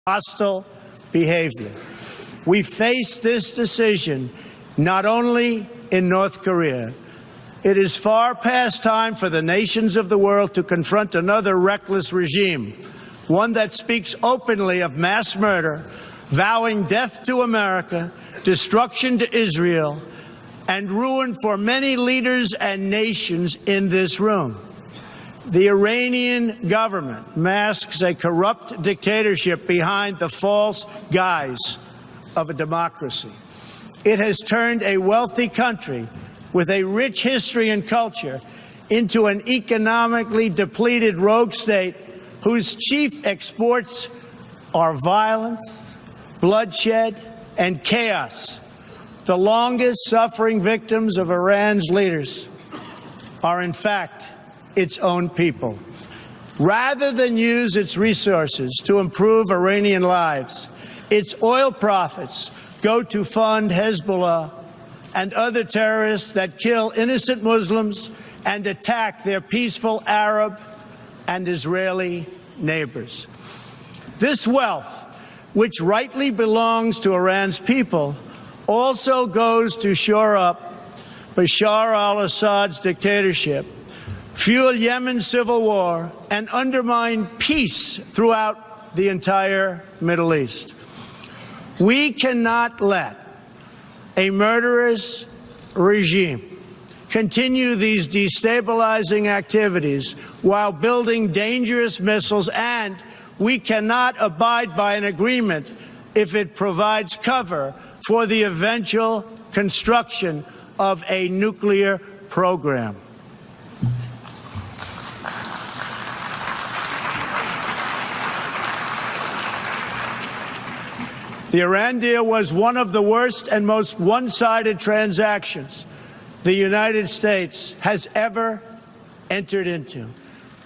hostile behavior. We face this decision not only in North Korea. It is far past time for the nations of the world to confront another reckless regime, one that speaks openly of mass murder, vowing death to America, destruction to Israel, and ruin for many leaders and nations in this room. The Iranian government masks a corrupt dictatorship behind the false guise of a democracy. It has turned a wealthy country with a rich history and culture into an economically depleted rogue state whose chief exports are violence, bloodshed, and chaos. The longest suffering victims of Iran's leaders are, in fact, its own people. Rather than use its resources to improve Iranian lives, its oil profits go to fund Hezbollah and other terrorists that kill innocent Muslims and attack their peaceful Arab and Israeli neighbors. This wealth, which rightly belongs to Iran's people, also goes to shore up Bashar al-Assad's dictatorship, fuel Yemen's civil war, and undermine peace throughout the entire Middle East. We cannot let a murderous regime continue these destabilizing activities while building dangerous missiles, and we cannot abide by an agreement if it provides cover for the eventual construction of a nuclear program. The Iran deal was one of the worst and most one-sided transactions the United States has ever entered into.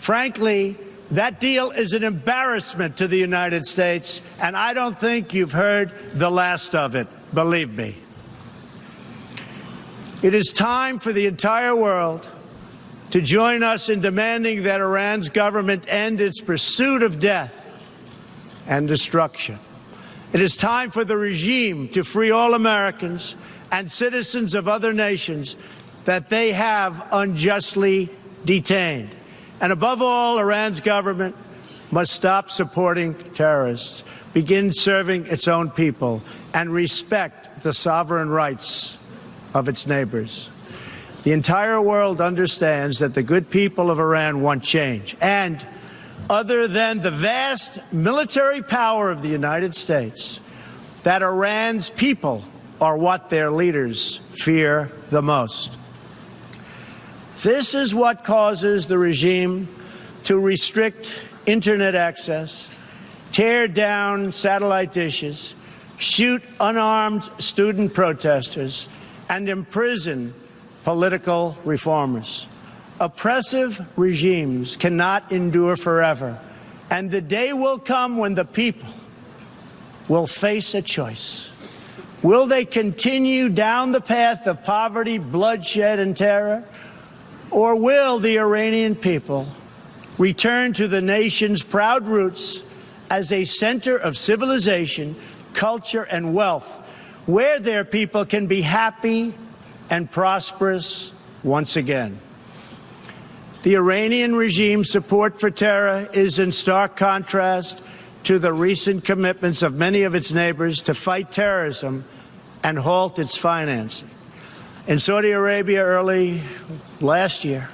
Frankly, that deal is an embarrassment to the United States, and I don't think you've heard the last of it, believe me. It is time for the entire world to join us in demanding that Iran's government end its pursuit of death and destruction. It is time for the regime to free all Americans and citizens of other nations that they have unjustly detained. And above all, Iran's government must stop supporting terrorists, begin serving its own people, and respect the sovereign rights of its neighbors. The entire world understands that the good people of Iran want change. And other than the vast military power of the United States, that Iran's people are what their leaders fear the most. This is what causes the regime to restrict internet access, tear down satellite dishes, shoot unarmed student protesters, and imprison political reformers. Oppressive regimes cannot endure forever, and the day will come when the people will face a choice. Will they continue down the path of poverty, bloodshed, and terror, or will the Iranian people return to the nation's proud roots as a center of civilization, culture, and wealth, where their people can be happy and prosperous once again? The Iranian regime's support for terror is in stark contrast to the recent commitments of many of its neighbors to fight terrorism and halt its financing. In Saudi Arabia early last year,